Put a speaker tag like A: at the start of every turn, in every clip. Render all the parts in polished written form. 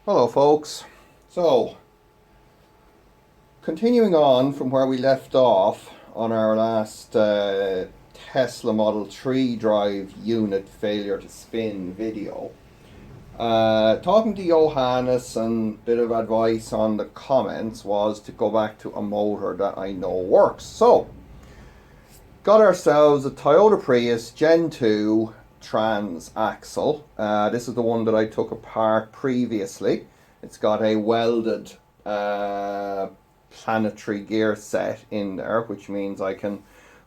A: Hello folks. So, continuing on from where we left off on our last Tesla Model 3 drive unit failure to spin video. Talking to Johannes and a bit of advice on the comments was to go back to a motor that I know works. So, got ourselves a Toyota Prius Gen 2 transaxle. This is the one that I took apart previously. It's got a welded planetary gear set in there, which means I can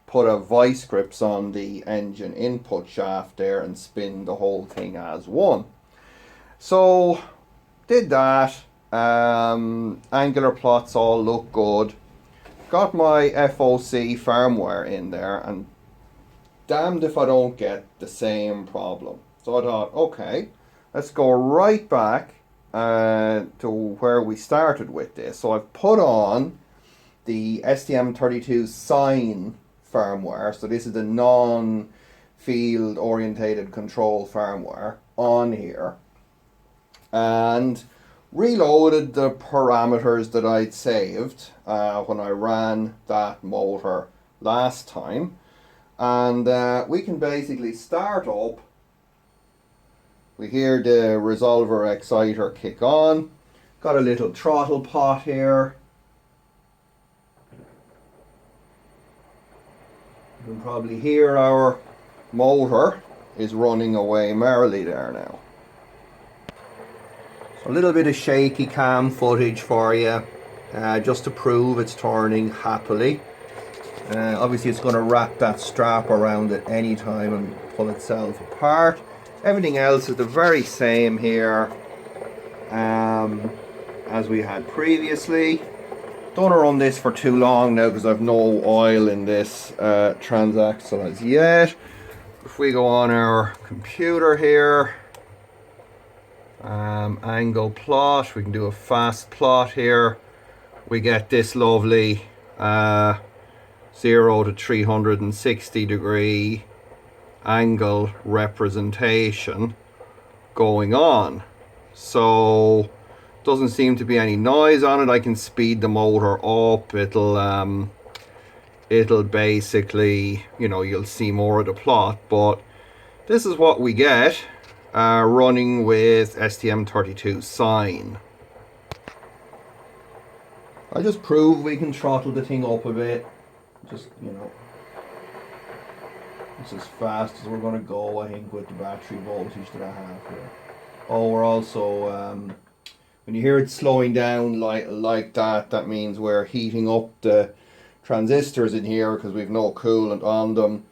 A: put a vice grips on the engine input shaft there and spin the whole thing as one. So did that. Angular plots all look good. Got my FOC firmware in there, and damned if I don't get the same problem. So I thought, okay, let's go right back to where we started with this. So I've put on the STM32 Sign firmware. So this is the non-field orientated control firmware on here, and reloaded the parameters that I'd saved when I ran that motor last time. And we can basically start up. We hear the resolver exciter kick on. Got a little throttle pot here. You can probably hear our motor is running away merrily there now. So a little bit of shaky cam footage for you, just to prove it's turning happily. Obviously it's going to wrap that strap around it anytime and pull itself apart. Everything else is the very same here as we had previously. Don't want to run this for too long now because I've no oil in this transaxle as yet. If we go on our computer here, angle plot, we can do a fast plot here. We get this lovely 0 to 360 degree angle representation going on. So doesn't seem to be any noise on it. I can speed the motor up. It'll basically, you'll see more of the plot, but this is what we get running with STM32 Sign. I just prove we can throttle the thing up a bit. Just, it's as fast as we're going to go, I think, with the battery voltage that I have here. Oh, we're also, when you hear it slowing down like that, that means we're heating up the transistors in here because we've no coolant on them.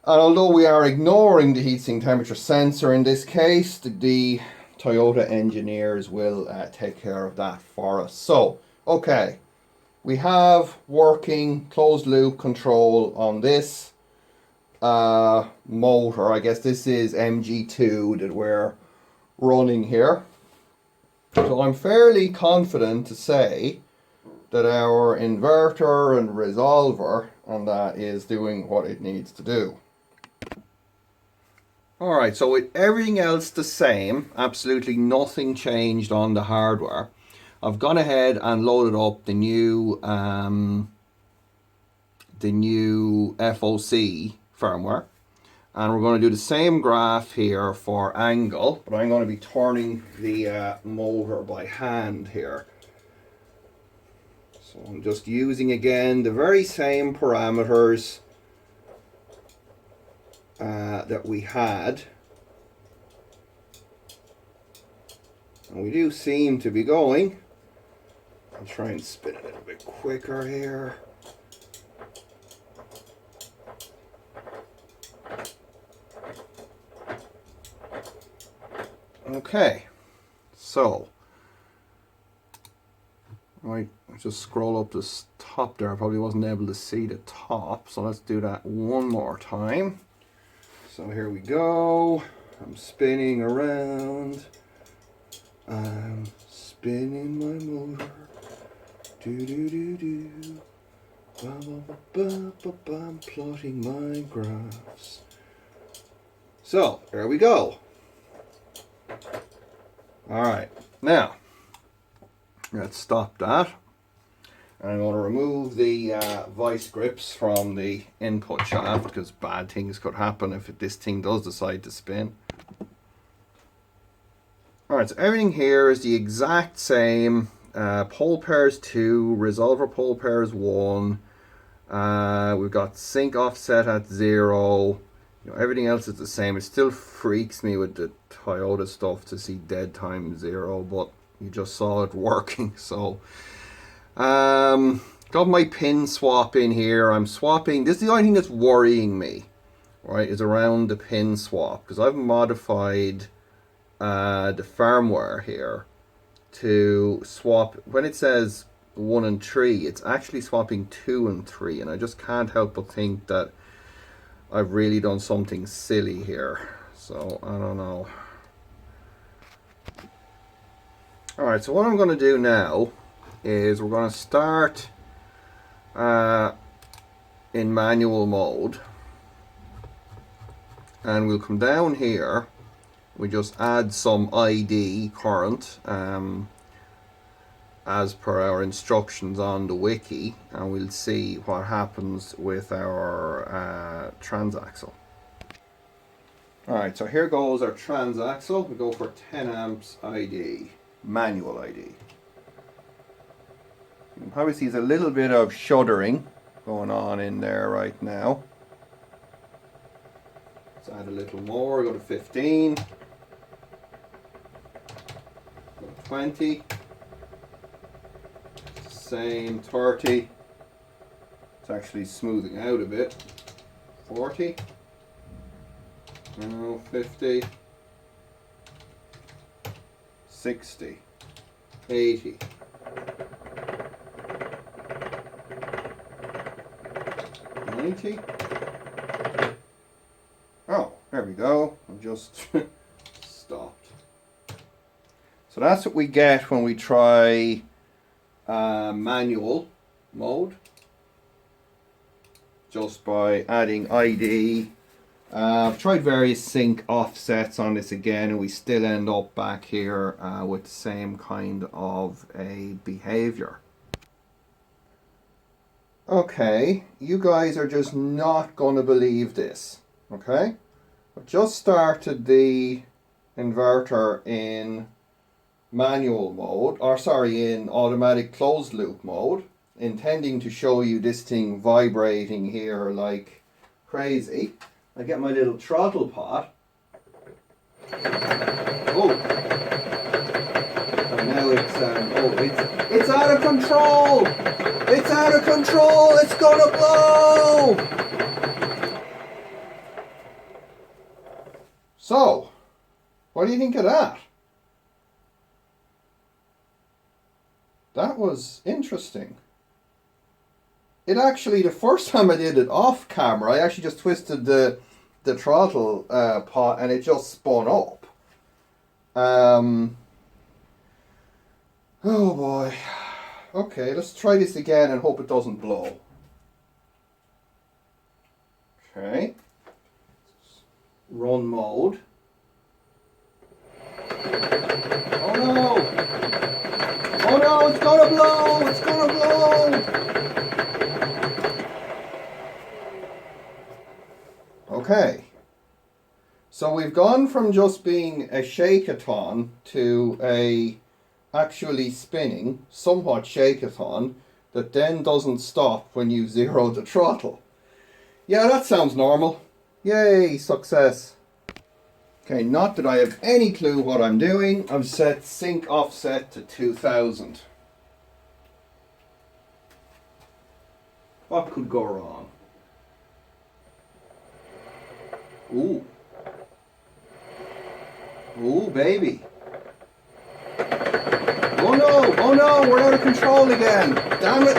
A: And although we are ignoring the heatsink temperature sensor in this case, the Toyota engineers will take care of that for us. So, okay, we have working closed loop control on this motor. I guess this is MG2 that we're running here. So I'm fairly confident to say that our inverter and resolver and that is doing what it needs to do. Alright, so with everything else the same, absolutely nothing changed on the hardware, I've gone ahead and loaded up the new FOC firmware, and we're going to do the same graph here for angle, but I'm going to be turning the motor by hand here. So I'm just using again the very same parameters that we had, and we do seem to be going. I'll try and spin a little bit quicker here. Okay, so right, just scroll up this top there. I probably wasn't able to see the top, so let's do that one more time. So here we go. I'm spinning around. I'm spinning my motor. Do do do do. Ba ba ba ba ba ba. I'm plotting my graphs. So there we go. All right. Now, let's stop that. I'm going to remove the vice grips from the input shaft because bad things could happen if this thing does decide to spin. Alright, so everything here is the exact same. Pole pairs 2, resolver pole pairs 1. We've got sync offset at 0. You know, everything else is the same. It still freaks me with the Toyota stuff to see dead time 0, but you just saw it working. So, got my pin swap in here. I'm swapping. This is the only thing that's worrying me, right? Is around the pin swap because I've modified the firmware here to swap. When it says 1 and 3, it's actually swapping 2 and 3, and I just can't help but think that I've really done something silly here. So I don't know. Alright, so what I'm going to do now is we're going to start in manual mode, and we'll come down here. We just add some ID current as per our instructions on the wiki, and we'll see what happens with our transaxle. Alright, so here goes our transaxle. We go for 10 amps ID, manual ID. You can probably see there's a little bit of shuddering going on in there right now. Let's add a little more, go to 15. 20, same 30, it's actually smoothing out a bit, 40, no, 50, 60, 80, 90, oh, there we go, I just stopped. So that's what we get when we try manual mode, just by adding ID. I've tried various sync offsets on this again, and we still end up back here with the same kind of a behavior. Okay, you guys are just not going to believe this, okay? I've just started the inverter in manual mode, or sorry, in automatic closed loop mode, intending to show you this thing vibrating here like crazy. I get my little throttle pot. Oh, and now it's out of control. It's out of control. It's gonna blow. So, what do you think of that? That was interesting. It actually, the first time I did it off camera, I actually just twisted the throttle pot and it just spun up. Oh boy. Okay, let's try this again and hope it doesn't blow. Okay. Run mode. Oh no! Oh no, it's gonna blow! It's gonna blow! Okay. So we've gone from just being a shake-a-thon to a actually spinning, somewhat shake-a-thon, that then doesn't stop when you zero the throttle. Yeah, that sounds normal. Yay, success. Okay, not that I have any clue what I'm doing. I've set sync offset to 2000. What could go wrong? Ooh. Ooh, baby. Oh no, we're out of control again. Damn it.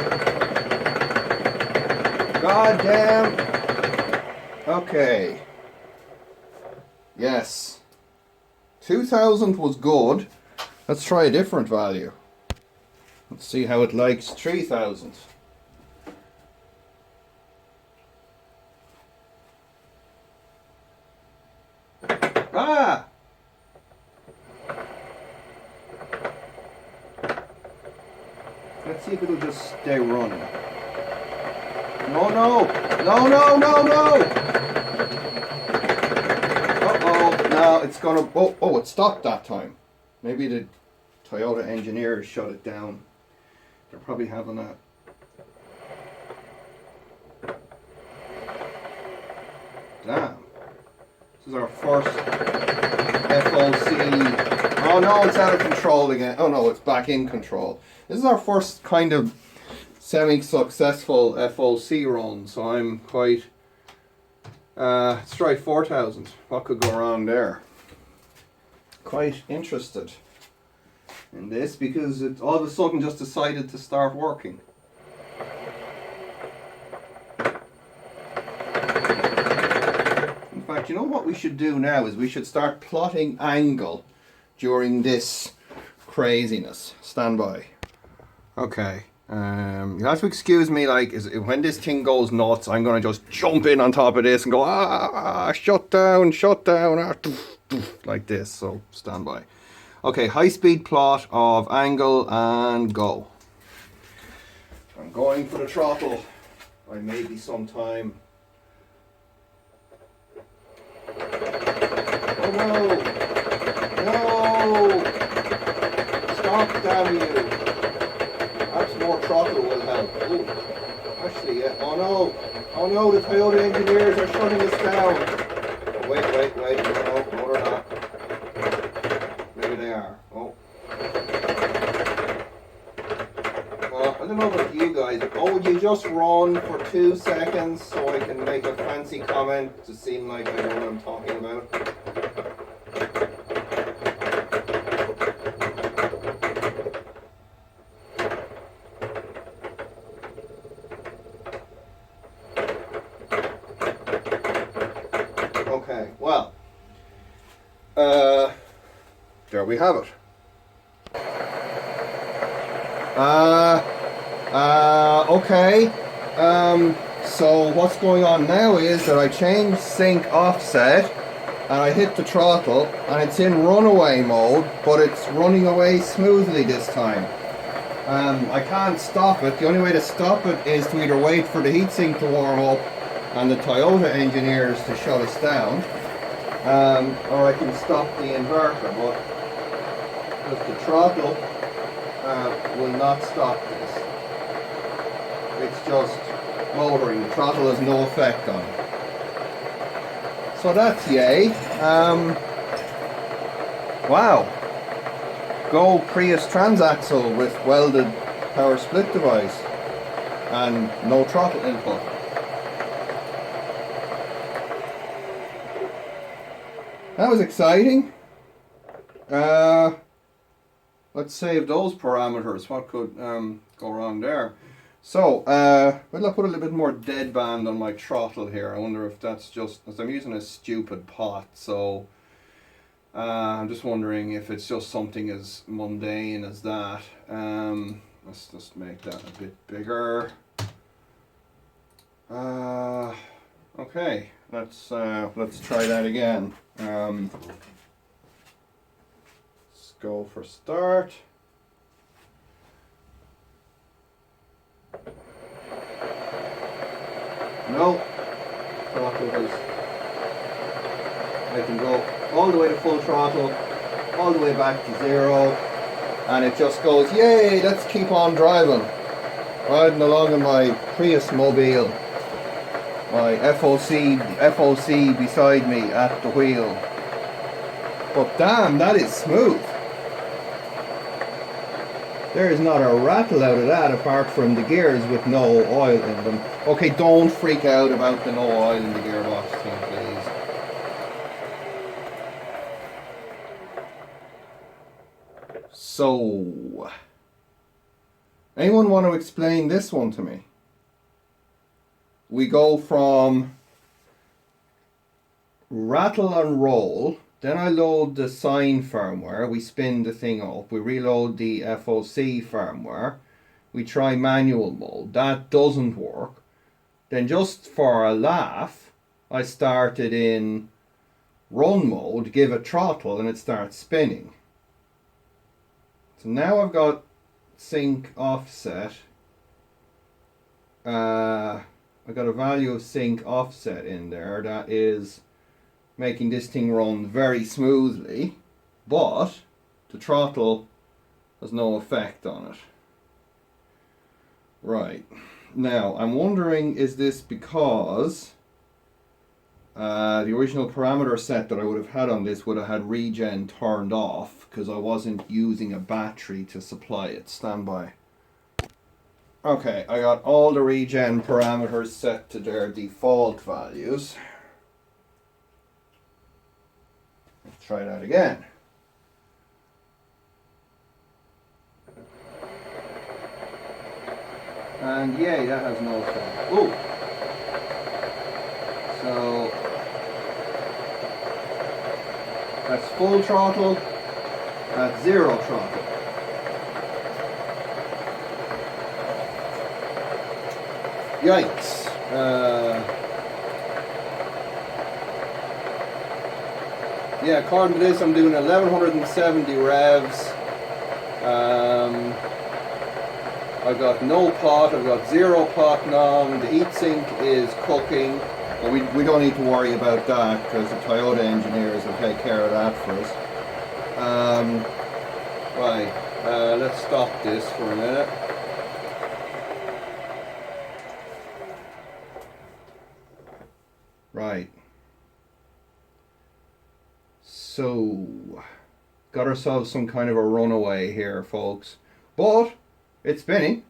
A: God damn. Okay. Yes. 2000 was good. Let's try a different value. Let's see how it likes 3000. Ah! Let's see if it'll just stay running. No, no, no, no, no, no! Uh-oh, now it's gonna, oh, it stopped that time. Maybe the Toyota engineers shut it down. They're probably having a... Damn. This is our first FOC. Oh no, it's out of control again. Oh no, it's back in control. This is our first kind of semi-successful FOC run, so I'm quite... let's try 4,000. What could go wrong there? Quite interested in this because it all of a sudden just decided to start working. In fact, you know what we should do now is we should start plotting angle during this craziness. Stand by. Okay. You have to excuse me, like, when this thing goes nuts, I'm going to just jump in on top of this and go, shut down, like this, so stand by. Okay, high speed plot of angle and go. I'm going for the throttle. I may be sometime. Oh no! No! Stop, damn you! Perhaps more throttle will help. Ooh. Actually, yeah. Oh no! Oh no, the Toyota engineers are shutting us down. Oh, wait. No, they're not. Maybe they are. Oh. Well, I don't know about you guys. Oh, would you just run for 2 seconds so I can make a fancy comment to seem like I know what I'm talking about? Okay, well, there we have it. Okay, so what's going on now is that I changed sync offset and I hit the throttle and it's in runaway mode, but it's running away smoothly this time. I can't stop it. The only way to stop it is to either wait for the heatsink to warm up and the Toyota engineers to shut us down, or I can stop the inverter, but the throttle will not stop this. It's just motoring. The throttle has no effect on it. So that's yay. Wow. Go Prius transaxle with welded power split device and no throttle input. That was exciting. Let's save those parameters. What could go wrong there? So, well, I'll put a little bit more deadband on my throttle here. I wonder if that's just, as I'm using a stupid pot, so I'm just wondering if it's just something as mundane as that. Let's just make that a bit bigger. Okay, let's try that again. Let's go for start. No, throttle is. I can go all the way to full throttle, all the way back to 0, and it just goes, yay, let's keep on driving. Riding along in my Prius mobile, my FOC beside me at the wheel. But damn, that is smooth. There is not a rattle out of that apart from the gears with no oil in them. Okay, don't freak out about the no oil in the gearbox thing, please. So, anyone want to explain this one to me? We go from rattle and roll. Then I load the sine firmware, we spin the thing up, we reload the FOC firmware, we try manual mode, that doesn't work. Then just for a laugh, I started in run mode, give it throttle and it starts spinning. So now I've got sync offset. I got a value of sync offset in there that is making this thing run very smoothly, but the throttle has no effect on it. Right, now I'm wondering, is this because the original parameter set that I would have had on this would have had regen turned off because I wasn't using a battery to supply it. Stand by. Okay, I got all the regen parameters set to their default values. Let's try that again. And yay, that has no effect. Ooh. So that's full throttle, that's zero throttle. Yikes. Yeah, according to this, I'm doing 1170 revs. I've got no pot, I've got zero pot now, the heatsink is cooking. But we don't need to worry about that because the Toyota engineers will take care of that for us. Right, let's stop this for a minute. Right. So, got ourselves some kind of a runaway here, folks. But it's spinning.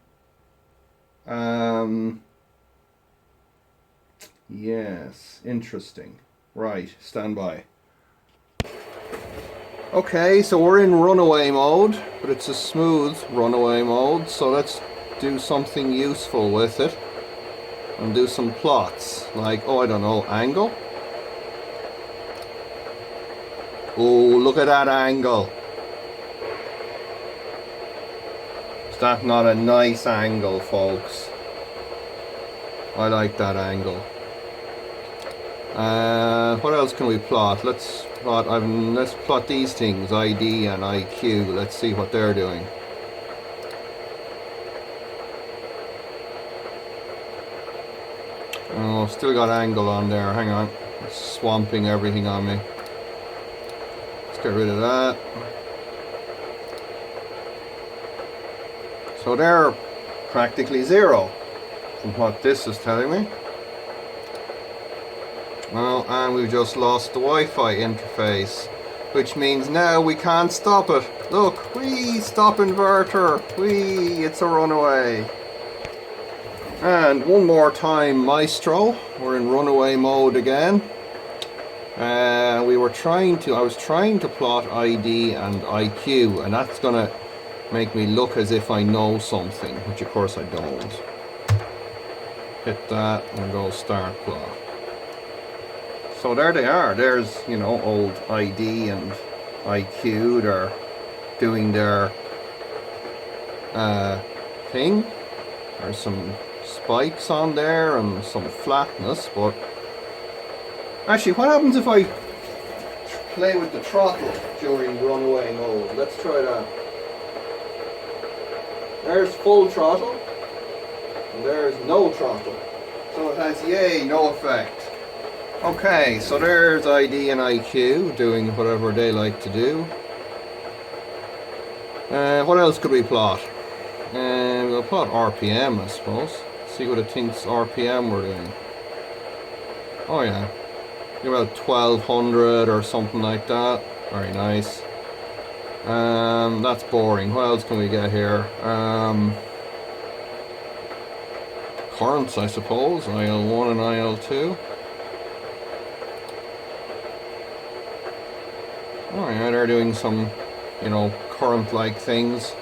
A: Yes, interesting. Right, stand by. Okay, so we're in runaway mode, but it's a smooth runaway mode, so let's do something useful with it and do some plots, like, oh, I don't know, angle? Oh, look at that angle. Is that not a nice angle, folks? I like that angle. What else can we plot? Let's plot these things, ID and IQ. Let's see what they're doing. Oh, still got angle on there. Hang on. It's swamping everything on me. Let's get rid of that. So they're practically zero from what this is telling me. Well, and we've just lost the Wi-Fi interface, which means now we can't stop it. Look, whee, stop inverter, whee, it's a runaway. And one more time, Maestro, we're in runaway mode again. I was trying to plot ID and IQ, and that's gonna make me look as if I know something, which of course I don't. Hit that and go start plot. So there they are. There's, you know, old ID and IQ. They're doing their thing. There's some spikes on there and some flatness, but actually, what happens if I play with the throttle during runaway mode? Let's try that. There's full throttle, and there's no throttle. So it has, yay, no effect. Okay, so there's ID and IQ doing whatever they like to do. What else could we plot? We'll plot RPM, I suppose. See what it thinks RPM we're doing. Oh yeah, about 1200 or something like that. Very nice. That's boring. What else can we get here? Currents, I suppose. IL1 and IL2. Oh yeah, they're doing some, you know, current-like things.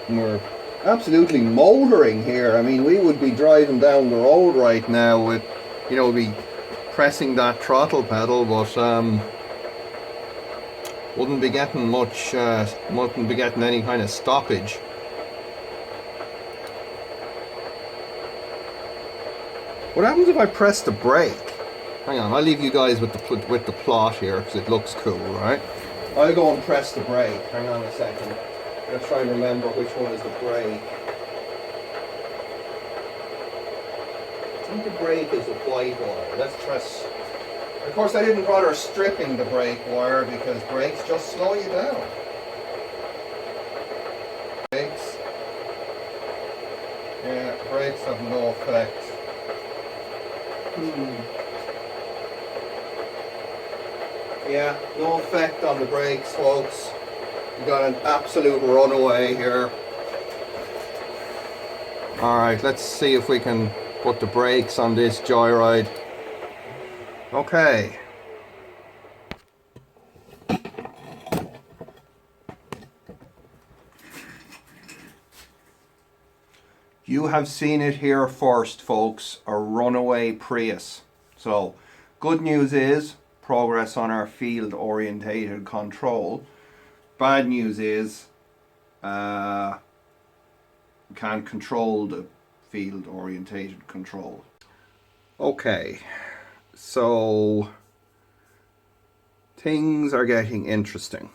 A: And we're absolutely motoring here. I mean, we would be driving down the road right now with, you know, be pressing that throttle pedal, but wouldn't be getting much, wouldn't be getting any kind of stoppage. What happens if I press the brake? Hang on, I'll leave you guys with the plot here because it looks cool, right? I'll go and press the brake. Hang on a second. I'm going to try and remember which one is the brake. I think the brake is the white wire. Let's press. Of course, I didn't bother stripping the brake wire because brakes just slow you down. Brakes. Yeah, brakes have no effect. Yeah, no effect on the brakes, folks. You got an absolute runaway here. Alright, let's see if we can put the brakes on this joyride. Okay. You have seen it here first, folks. A runaway Prius. So, good news is progress on our field orientated control. Bad news is we can't control the field orientated control. Okay, so things are getting interesting.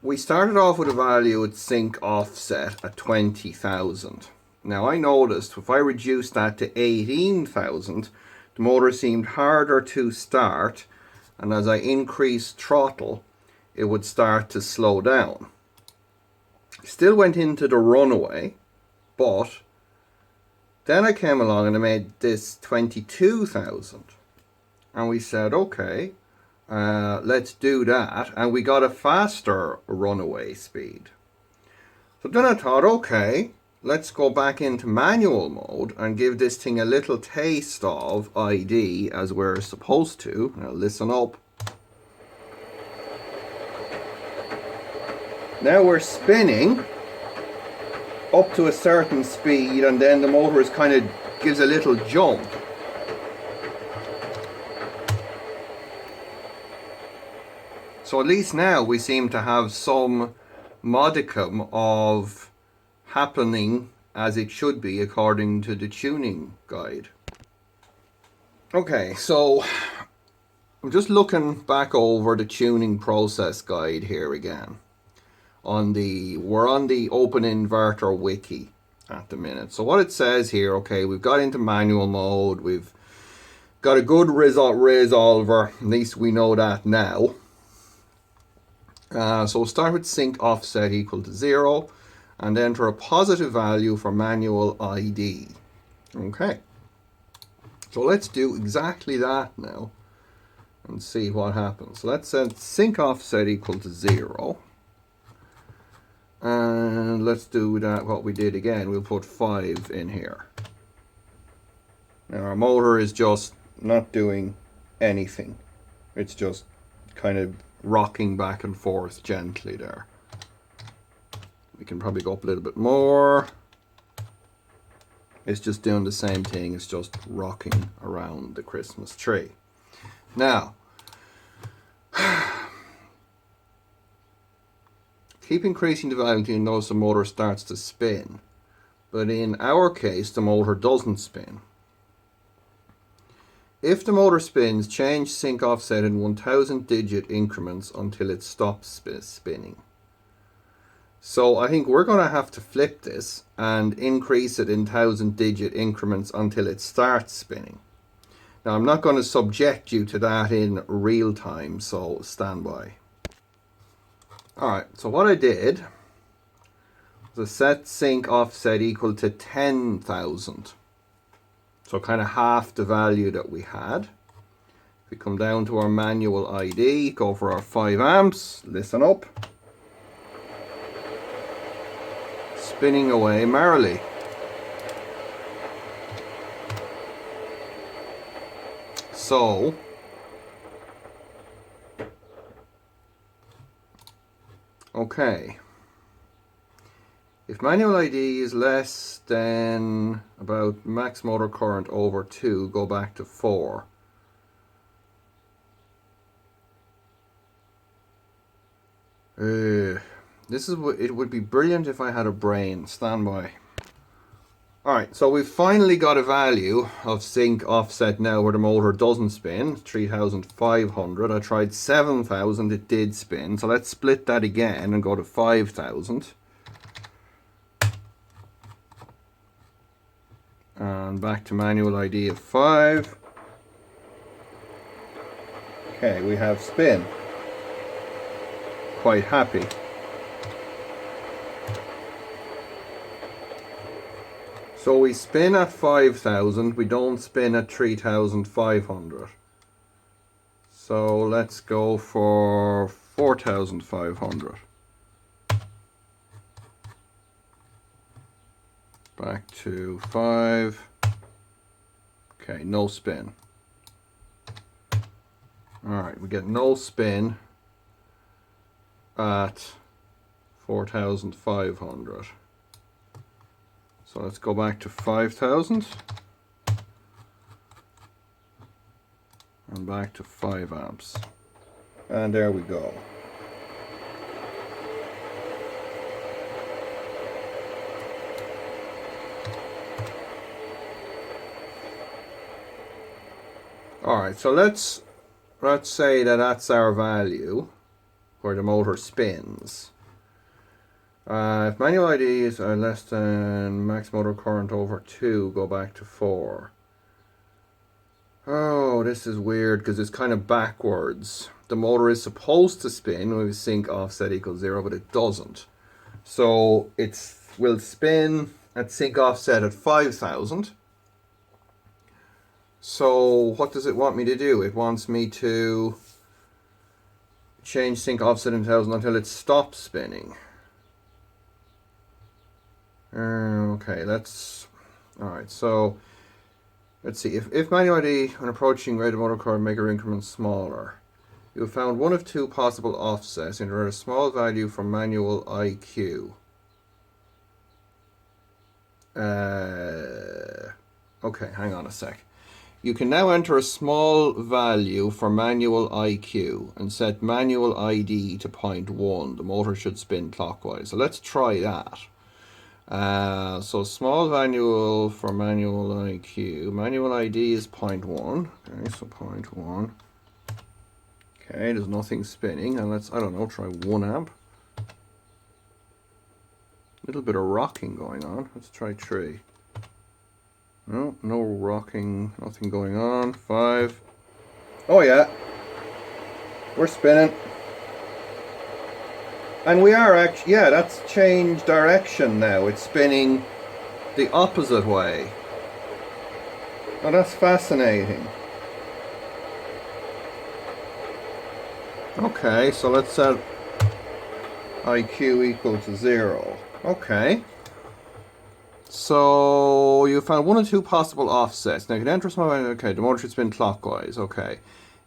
A: We started off with a value at sync offset at 20,000. Now I noticed if I reduced that to 18,000, the motor seemed harder to start, and as I increased throttle, it would start to slow down. Still went into the runaway, but then I came along and I made this 22,000. And we said, okay, let's do that. And we got a faster runaway speed. So then I thought, okay, let's go back into manual mode and give this thing a little taste of ID as we're supposed to. Now listen up. Now we're spinning up to a certain speed, and then the motor is kind of gives a little jump. So at least now we seem to have some modicum of happening as it should be according to the tuning guide. Okay, so I'm just looking back over the tuning process guide here again. We're on the OpenInverter wiki at the minute. So what it says here, okay, we've got into manual mode, we've got a good resolver, at least we know that now. So we'll start with sync offset equal to 0 and enter a positive value for manual ID. Okay, so let's do exactly that now and see what happens. So let's set sync offset equal to 0. And let's do that what we did again. We'll put 5 in here. Now our motor is just not doing anything. It's just kind of rocking back and forth gently there. We can probably go up a little bit more. It's just doing the same thing. It's just rocking around the Christmas tree. Now, keep increasing the value until you notice the motor starts to spin. But in our case, the motor doesn't spin. If the motor spins, change sync offset in 1000 digit increments until it stops spinning. So I think we're going to have to flip this and increase it in 1000 digit increments until it starts spinning. Now I'm not going to subject you to that in real time, so stand by. Alright, so what I did was I set sync offset equal to 10,000. So kind of half the value that we had. If we come down to our manual ID, go for our 5 amps, listen up. Spinning away merrily. So, okay. If manual ID is less than about max motor current over 2, go back to 4. It would be brilliant if I had a brain. Stand by. Alright, so we've finally got a value of sync offset now where the motor doesn't spin, 3,500. I tried 7,000, it did spin. So let's split that again and go to 5,000. And back to manual ID of 5. Okay, we have spin. Quite happy. So we spin at 5,000, we don't spin at 3,500. So let's go for 4,500. Back to 5. Okay, no spin. Alright, we get no spin at 4,500. So let's go back to 5,000 and back to 5 amps. And there we go. Alright, so let's say that that's our value where the motor spins. If manual IDs are less than max motor current over 2, go back to 4. Oh, this is weird because it's kind of backwards. The motor is supposed to spin when we sync offset equals 0, but it doesn't. So it will spin at sync offset at 5,000. So what does it want me to do? It wants me to change sync offset in 1,000 until it stops spinning. Okay, alright, so let's see. If manual ID when approaching rated motor current make your increment smaller, you have found one of two possible offsets and there is a small value from manual IQ. Okay, hang on a sec. You can now enter a small value for manual IQ and set manual ID to 0.1. The motor should spin clockwise. So let's try that. So small value for manual IQ. Manual ID is 0.1. Okay, so 0.1. Okay, there's nothing spinning. And let's, I don't know, try 1 amp. Little bit of rocking going on. Let's try 3. No, no rocking, nothing going on. 5. Oh yeah, we're spinning. And we are actually, yeah, that's changed direction now. It's spinning the opposite way. Oh, that's fascinating. Okay, so let's set IQ equal to 0. Okay. So you found one or two possible offsets. Now you can enter small. Okay, the motor should spin clockwise. Okay.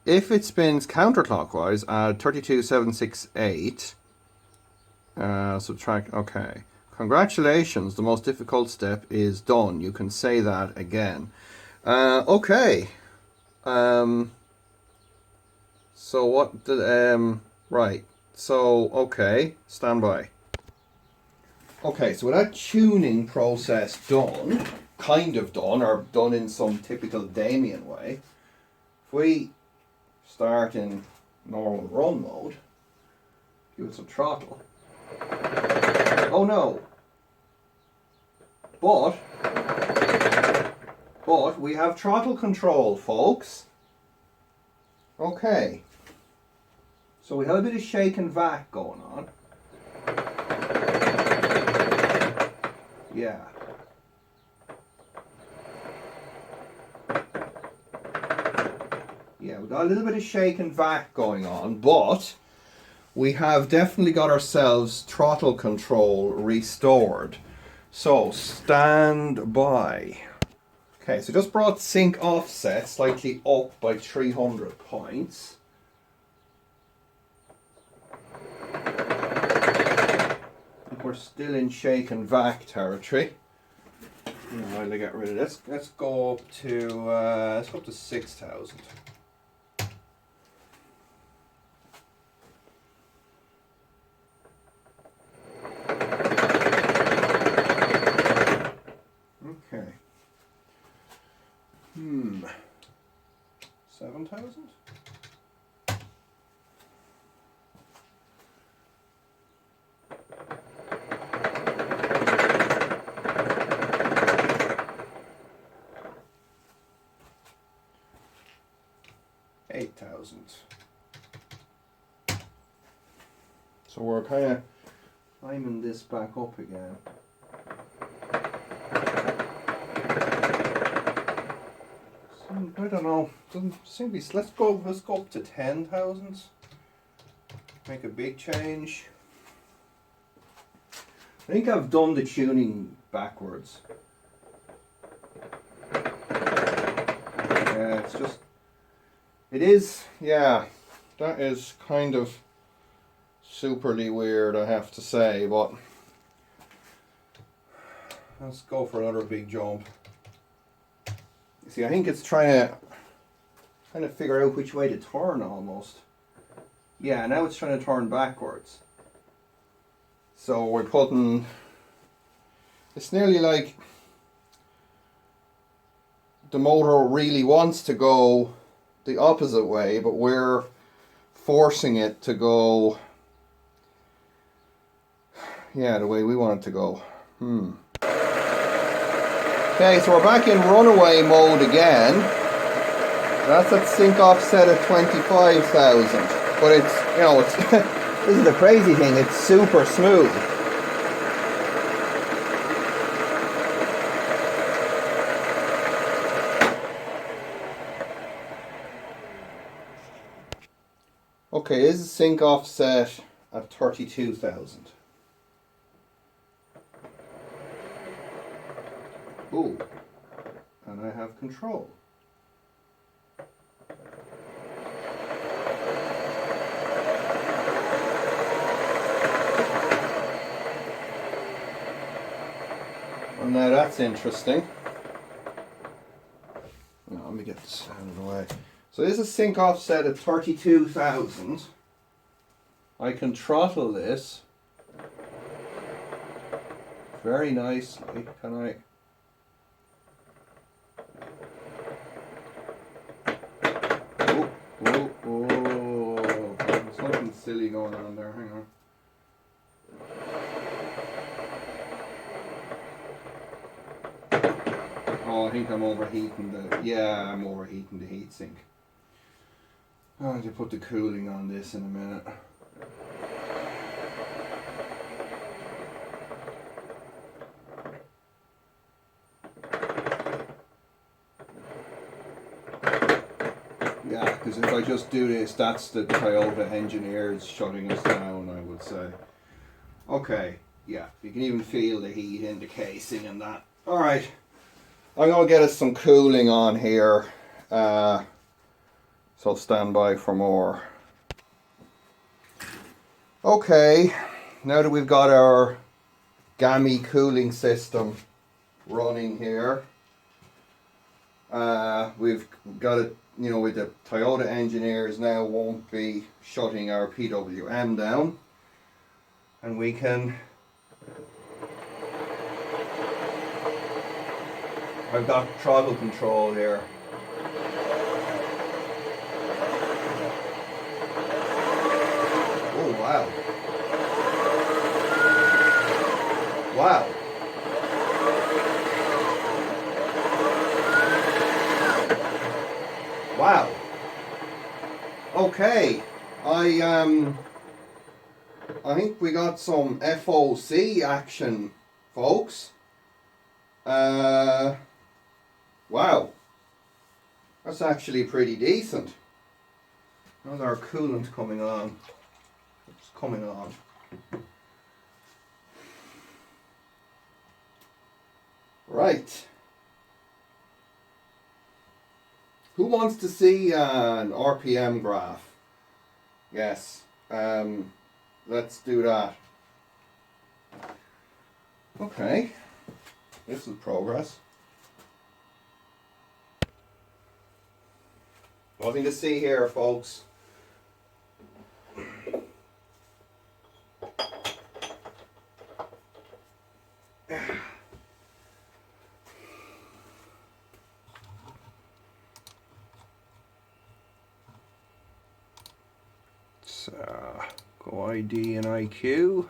A: If it spins counterclockwise at 32,768, subtract. Okay. Congratulations, the most difficult step is done. You can say that again. Okay. So what did right. So okay, stand by. Okay, so with that tuning process done, kind of done, or done in some typical Damien way, if we start in normal run mode, give it some throttle. Oh no! But we have throttle control, folks. Okay. So we have a bit of shake and vac going on. Yeah. Yeah, we got a little bit of shake and vac going on, but we have definitely got ourselves throttle control restored. So, stand by. Okay, so just brought sync offset slightly up by 300 points. We're still in shake and vac territory. While I get rid of this, let's go up to 6,000. So we're kind of climbing this back up again. So, I don't know. Doesn't seem to be. Let's go up to 10,000. Make a big change. I think I've done the tuning backwards. Yeah, it's just. It is. Yeah, that is kind of superly weird, I have to say, but let's go for another big jump. You see, I think it's trying to figure out which way to turn almost. Yeah, now it's trying to turn backwards. So we're putting, it's nearly like the motor really wants to go the opposite way, but we're forcing it to go, yeah, the way we want it to go. Okay, so we're back in runaway mode again. That's at sync offset at 25,000. But it's, you know, it's this is the crazy thing, it's super smooth. Okay, this is sync offset at 32,000. Ooh, and I have control. Well, now that's interesting. Now, let me get this out of the way. So this is sync offset at 32,000. I can throttle this very nicely. Can I? Oh, there's something silly going on there. Hang on. Oh, I think I'm overheating I'm overheating the heatsink. I'll have to put the cooling on this in a minute. Yeah, because if I just do this, that's the Toyota engineers shutting us down, I would say. Okay, yeah, you can even feel the heat in the casing and that. Alright, I'm going to get us some cooling on here, so stand by for more. Okay, now that we've got our gammy cooling system running here, we've got it, you know, with the Toyota engineers now won't be shutting our PWM down, and we can, I've got throttle control here. Oh wow. Wow. Wow. Okay. I think we got some FOC action, folks. Wow. That's actually pretty decent. How's our coolant coming on? It's coming on. Right. Who wants to see an RPM graph? Yes. Let's do that. Okay. This is progress. Nothing to see here, folks. Go ID and IQ.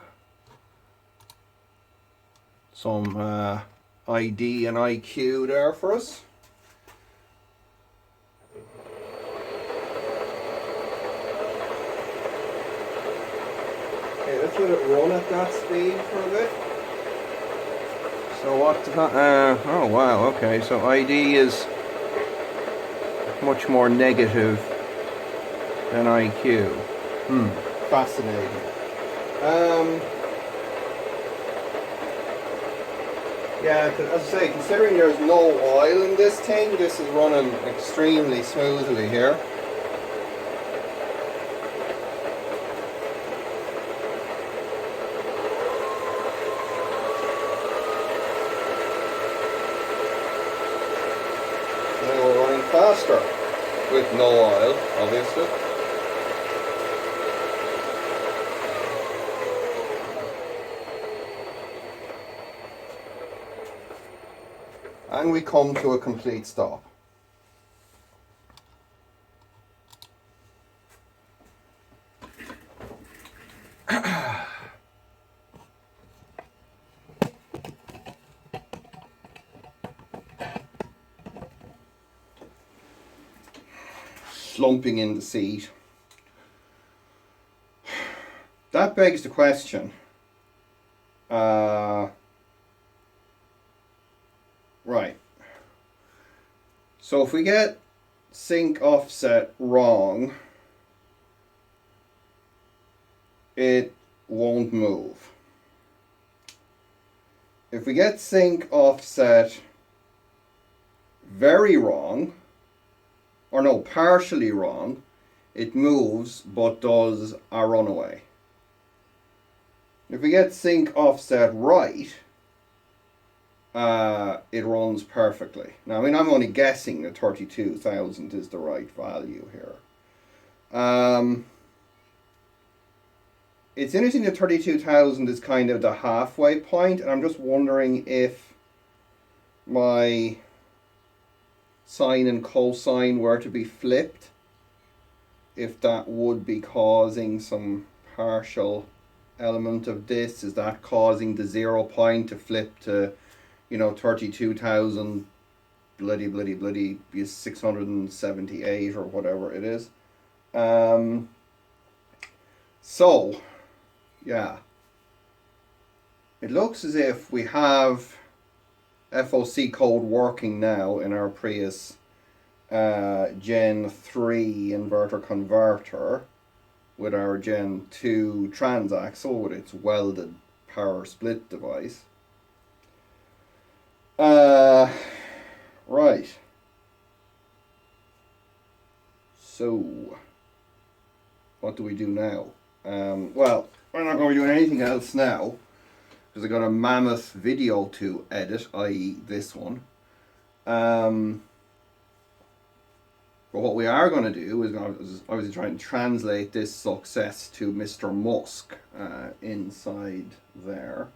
A: Some ID and IQ there for us. Okay, let's let it run at that speed for a bit. So what oh wow, okay, so ID is much more negative than IQ. Fascinating. Yeah, as I say, considering there's no oil in this thing, this is running extremely smoothly here. Now we're running faster with no oil, obviously. And we come to a complete stop. Slumping in the seat. That begs the question. Right. So if we get sync offset wrong, it won't move. If we get sync offset very wrong, or no, partially wrong, it moves but does a runaway. If we get sync offset right, it runs perfectly. Now, I mean, I'm only guessing that 32,000 is the right value here. It's interesting that 32,000 is kind of the halfway point, and I'm just wondering if my sine and cosine were to be flipped, if that would be causing some partial element of this. Is that causing the 0 point to flip to, 32,000 bloody 678 or whatever it is? So, yeah. It looks as if we have FOC code working now in our Prius Gen 3 inverter converter with our Gen 2 transaxle with its welded power split device. Right. So, what do we do now? Well, we're not going to be doing anything else now, because I got a mammoth video to edit, i.e. this one. But what we are going to do is obviously try and translate this success to Mr. Musk inside there.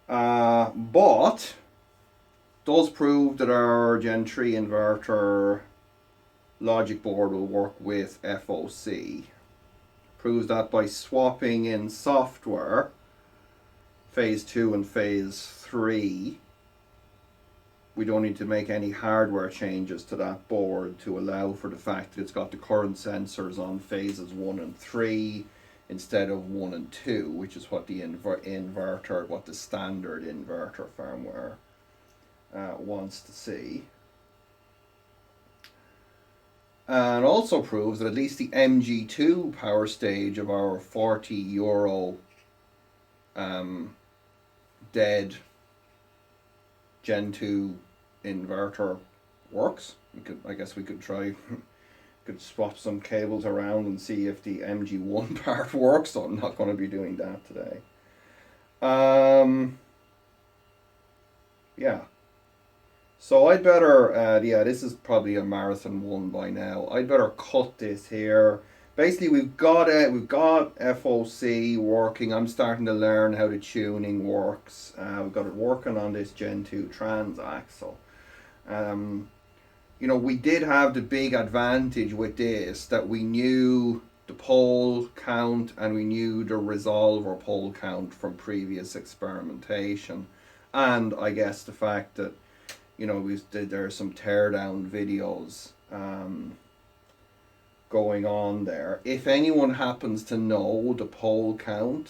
A: But does prove that our Gen 3 inverter logic board will work with FOC. Proves that by swapping in software, phase 2 and phase 3, we don't need to make any hardware changes to that board to allow for the fact that it's got the current sensors on phases 1 and 3 instead of 1 and 2, which is what the inverter, what the standard inverter firmware wants to see. And also proves that at least the MG2 power stage of our €40 dead Gen 2 inverter works. I guess we could try, could swap some cables around and see if the MG1 part works. So I'm not going to be doing that today. Yeah. So I'd better, yeah, this is probably a marathon one by now. I'd better cut this here. Basically, we've got FOC working. I'm starting to learn how the tuning works. We've got it working on this Gen 2 transaxle. We did have the big advantage with this that we knew the pole count and we knew the resolver pole count from previous experimentation. And I guess the fact that there are some teardown videos going on there. If anyone happens to know the pole count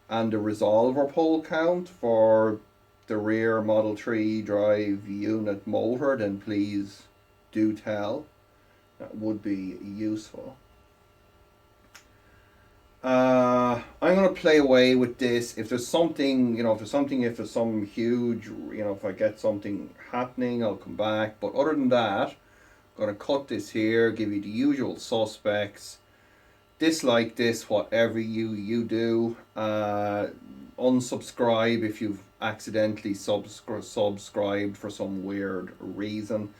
A: and the resolver pole count for the rear Model 3 drive unit motor, then please do tell. That would be useful. I'm going to play away with this. If there's something, if there's some huge, if I get something happening, I'll come back. But other than that, I'm going to cut this here, give you the usual suspects. Dislike this, whatever you do. Unsubscribe if you've accidentally subscribed for some weird reason.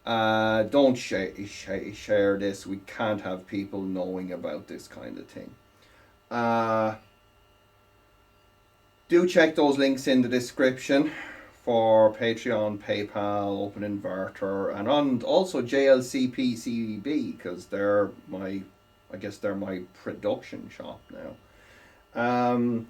A: Don't share this. We can't have people knowing about this kind of thing. Do check those links in the description for Patreon, PayPal, OpenInverter, and also JLC PCB, because they're my production shop now.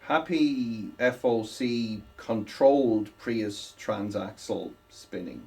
A: Happy FOC controlled Prius transaxle spinning.